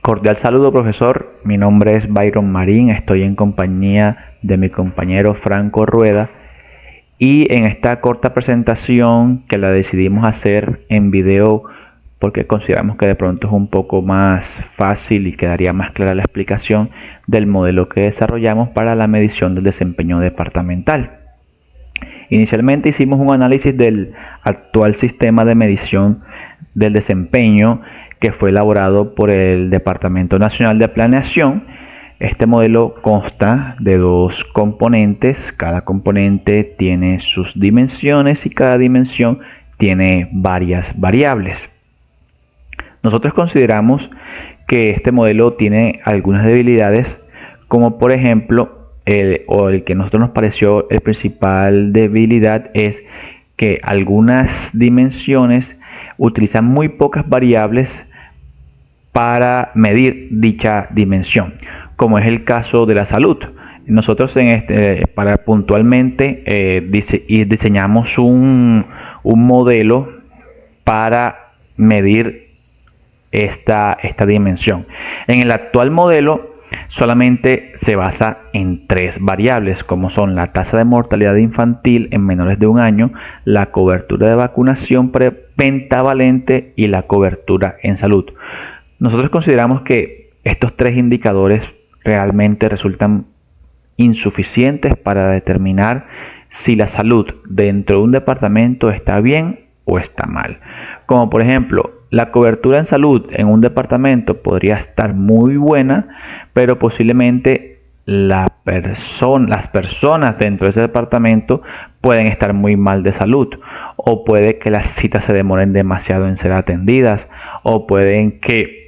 Cordial saludo, profesor. Mi nombre es Byron Marín. Estoy en compañía de mi compañero Franco Rueda. Y en esta corta presentación que la decidimos hacer en video porque consideramos que de pronto es un poco más fácil y quedaría más clara la explicación del modelo que desarrollamos para la medición del desempeño departamental. Inicialmente hicimos un análisis del actual sistema de medición del desempeño que fue elaborado por el Departamento Nacional de Planeación. Este modelo consta de dos componentes, cada componente tiene sus dimensiones y cada dimensión tiene varias variables. Nosotros consideramos que este modelo tiene algunas debilidades, como por ejemplo, el que a nosotros nos pareció el principal debilidad es que algunas dimensiones utilizan muy pocas variables para medir dicha dimensión, como es el caso de la salud. Nosotros para puntualmente diseñamos un modelo para medir esta dimensión. En el actual modelo solamente se basa en tres variables, como son la tasa de mortalidad infantil en menores de un año, la cobertura de vacunación pentavalente y la cobertura en salud. Nosotros consideramos que estos tres indicadores realmente resultan insuficientes para determinar si la salud dentro de un departamento está bien o está mal. Como por ejemplo, la cobertura en salud en un departamento podría estar muy buena, pero posiblemente las personas dentro de ese departamento pueden estar muy mal de salud, o puede que las citas se demoren demasiado en ser atendidas, o pueden que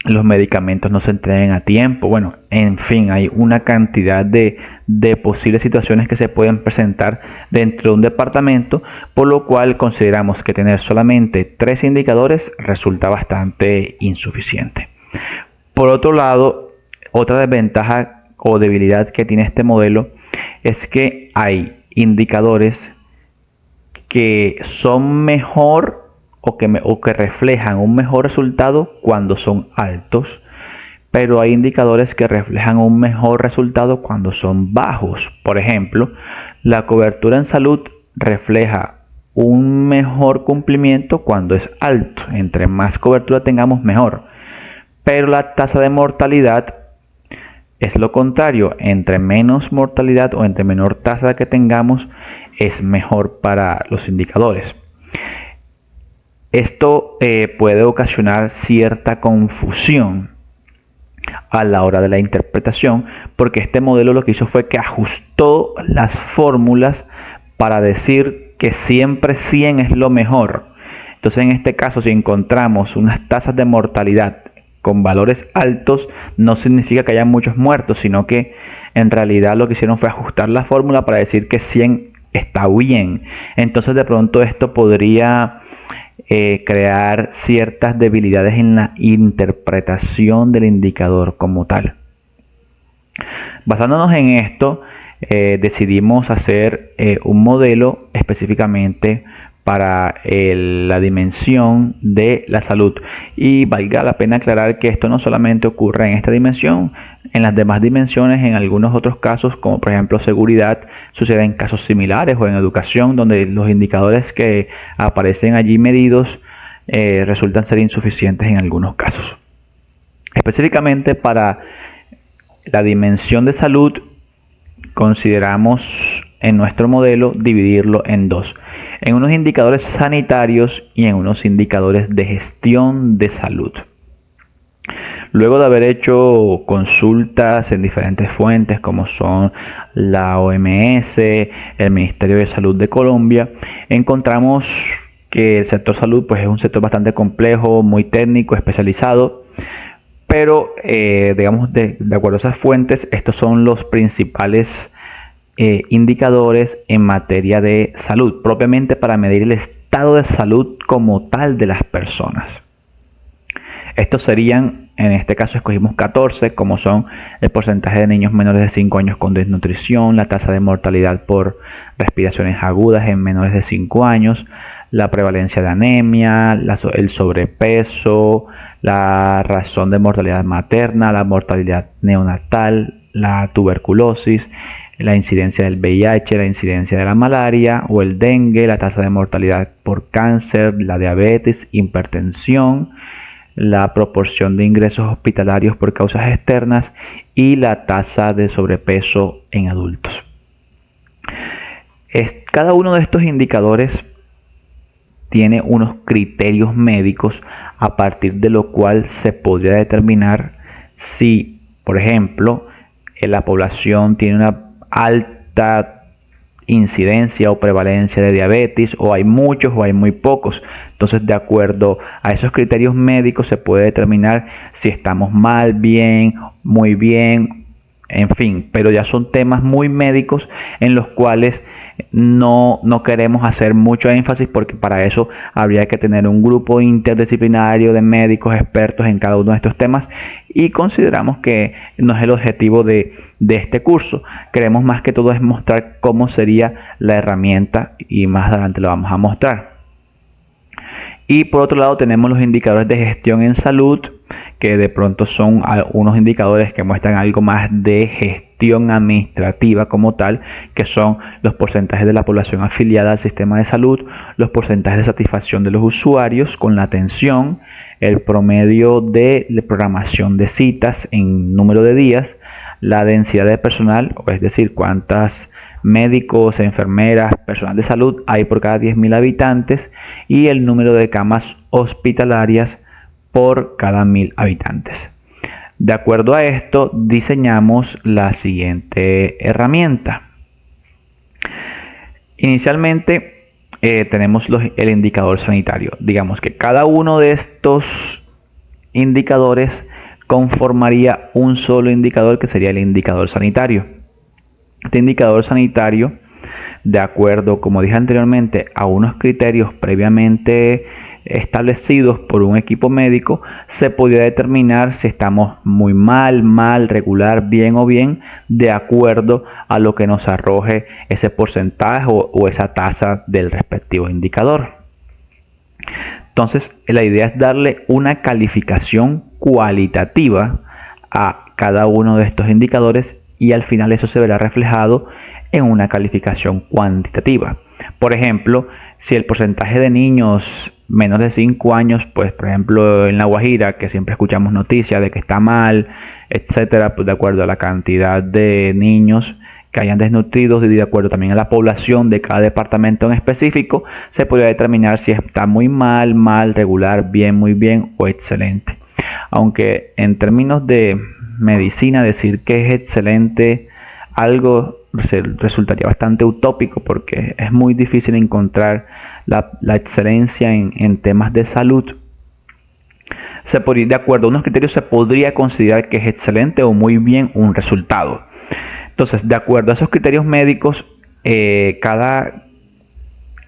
los medicamentos no se entreguen a tiempo. Bueno, en fin, hay una cantidad de posibles situaciones que se pueden presentar dentro de un departamento, por lo cual consideramos que tener solamente tres indicadores resulta bastante insuficiente. Por otro lado, otra desventaja o debilidad que tiene este modelo es que hay indicadores que son mejor o que reflejan un mejor resultado cuando son altos, pero hay indicadores que reflejan un mejor resultado cuando son bajos. Por ejemplo, la cobertura en salud refleja un mejor cumplimiento cuando es alto. Entre más cobertura tengamos, mejor. Pero la tasa de mortalidad es lo contrario. Entre menos mortalidad o entre menor tasa que tengamos, es mejor para los indicadores. Esto puede ocasionar cierta confusión a la hora de la interpretación, porque este modelo lo que hizo fue que ajustó las fórmulas para decir que siempre 100 es lo mejor. Entonces, en este caso, si encontramos unas tasas de mortalidad con valores altos, no significa que haya muchos muertos, sino que en realidad lo que hicieron fue ajustar la fórmula para decir que 100 está bien. Entonces, de pronto esto podría crear ciertas debilidades en la interpretación del indicador como tal. Basándonos en esto, decidimos hacer un modelo específicamente para la dimensión de la salud, y valga la pena aclarar que esto no solamente ocurre en esta dimensión. En las demás dimensiones, en algunos otros casos, como por ejemplo seguridad, sucede en casos similares, o en educación, donde los indicadores que aparecen allí medidos resultan ser insuficientes en algunos casos. Específicamente para la dimensión de salud, consideramos en nuestro modelo dividirlo en dos: en unos indicadores sanitarios y en unos indicadores de gestión de salud. Luego de haber hecho consultas en diferentes fuentes como son la OMS, el Ministerio de Salud de Colombia, encontramos que el sector salud pues es un sector bastante complejo, muy técnico, especializado, pero digamos de acuerdo a esas fuentes, estos son los principales indicadores en materia de salud, propiamente para medir el estado de salud como tal de las personas. Estos serían, en este caso escogimos 14, como son el porcentaje de niños menores de 5 años con desnutrición, la tasa de mortalidad por respiraciones agudas en menores de 5 años, la prevalencia de anemia, el sobrepeso, la razón de mortalidad materna, la mortalidad neonatal, la tuberculosis, la incidencia del VIH, la incidencia de la malaria o el dengue, la tasa de mortalidad por cáncer, la diabetes, hipertensión, la proporción de ingresos hospitalarios por causas externas y la tasa de sobrepeso en adultos. Cada uno de estos indicadores tiene unos criterios médicos a partir de lo cual se podría determinar si, por ejemplo, la población tiene una alta incidencia o prevalencia de diabetes, o hay muchos o hay muy pocos. Entonces, de acuerdo a esos criterios médicos se puede determinar si estamos mal, bien, muy bien, en fin, pero ya son temas muy médicos en los cuales no queremos hacer mucho énfasis, porque para eso habría que tener un grupo interdisciplinario de médicos expertos en cada uno de estos temas, y consideramos que no es el objetivo de este curso. Queremos más que todo es mostrar cómo sería la herramienta, y más adelante lo vamos a mostrar. Y por otro lado tenemos los indicadores de gestión en salud, que de pronto son unos indicadores que muestran algo más de gestión administrativa como tal, que son los porcentajes de la población afiliada al sistema de salud, los porcentajes de satisfacción de los usuarios con la atención, el promedio de programación de citas en número de días, la densidad de personal, es decir, cuántas médicos, enfermeras, personal de salud hay por cada 10.000 habitantes, y el número de camas hospitalarias por cada 1.000 habitantes. De acuerdo a esto, diseñamos la siguiente herramienta. Inicialmente tenemos el indicador sanitario. Digamos que cada uno de estos indicadores conformaría un solo indicador, que sería el indicador sanitario. Este indicador sanitario, de acuerdo, como dije anteriormente, a unos criterios previamente establecidos por un equipo médico, se podría determinar si estamos muy mal, regular, bien o bien, de acuerdo a lo que nos arroje ese porcentaje o esa tasa del respectivo indicador. Entonces, la idea es darle una calificación cualitativa a cada uno de estos indicadores, y al final eso se verá reflejado en una calificación cuantitativa. Por ejemplo, si el porcentaje de niños menos de 5 años, pues por ejemplo en La Guajira, que siempre escuchamos noticias de que está mal, etcétera, pues de acuerdo a la cantidad de niños que hayan desnutridos y de acuerdo también a la población de cada departamento en específico, se podría determinar si está muy mal, regular, bien, muy bien o excelente. Aunque en términos de medicina decir que es excelente algo resultaría bastante utópico, porque es muy difícil encontrar la excelencia en temas de salud. De acuerdo a unos criterios se podría considerar que es excelente o muy bien un resultado. Entonces, de acuerdo a esos criterios médicos, cada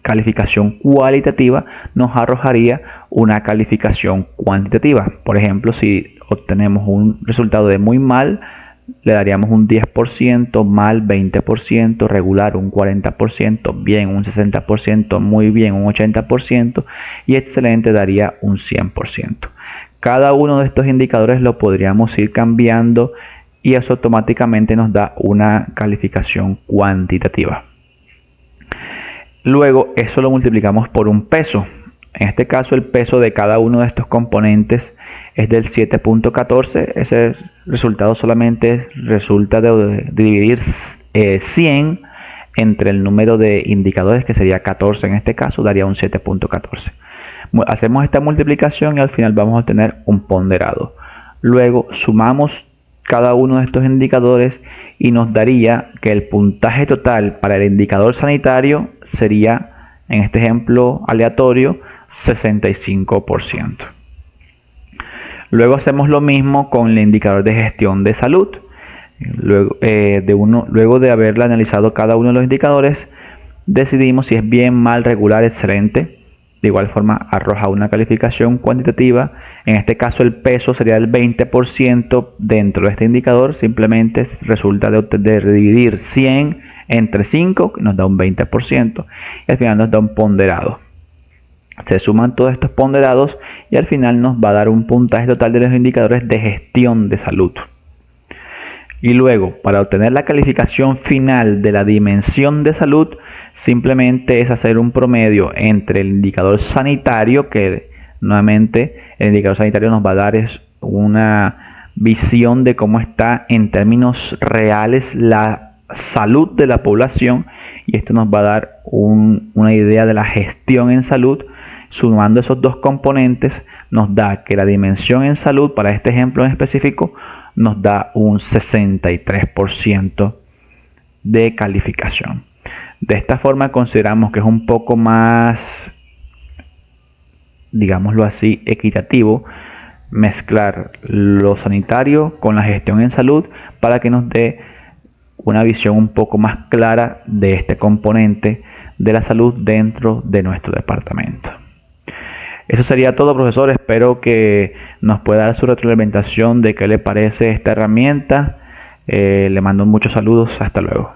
calificación cualitativa nos arrojaría una calificación cuantitativa. Por ejemplo, si obtenemos un resultado de muy mal, le daríamos un 10%, mal 20%, regular un 40%, bien un 60%, muy bien un 80% y excelente daría un 100%. Cada uno de estos indicadores lo podríamos ir cambiando, y eso automáticamente nos da una calificación cuantitativa. Luego eso lo multiplicamos por un peso. En este caso el peso de cada uno de estos componentes es del 7.14. Ese resultado solamente resulta de dividir 100 entre el número de indicadores, que sería 14 en este caso, daría un 7.14. Hacemos esta multiplicación y al final vamos a obtener un ponderado. Luego sumamos cada uno de estos indicadores y nos daría que el puntaje total para el indicador sanitario sería, en este ejemplo aleatorio, 65%. Luego hacemos lo mismo con el indicador de gestión de salud. Luego de haberla analizado cada uno de los indicadores, decidimos si es bien, mal, regular, excelente. De igual forma arroja una calificación cuantitativa. En este caso el peso sería el 20% dentro de este indicador. Simplemente resulta de dividir 100 entre 5, que nos da un 20%. Y al final nos da un ponderado. Se suman todos estos ponderados y al final nos va a dar un puntaje total de los indicadores de gestión de salud. Y luego, para obtener la calificación final de la dimensión de salud, simplemente es hacer un promedio entre el indicador sanitario, que nuevamente el indicador sanitario nos va a dar es una visión de cómo está en términos reales la salud de la población, y esto nos va a dar una idea de la gestión en salud. Sumando esos dos componentes nos da que la dimensión en salud, para este ejemplo en específico, nos da un 63% de calificación. De esta forma consideramos que es un poco más, digámoslo así, equitativo mezclar lo sanitario con la gestión en salud para que nos dé una visión un poco más clara de este componente de la salud dentro de nuestro departamento. Eso sería todo, profesor. Espero que nos pueda dar su retroalimentación de qué le parece esta herramienta. Le mando muchos saludos. Hasta luego.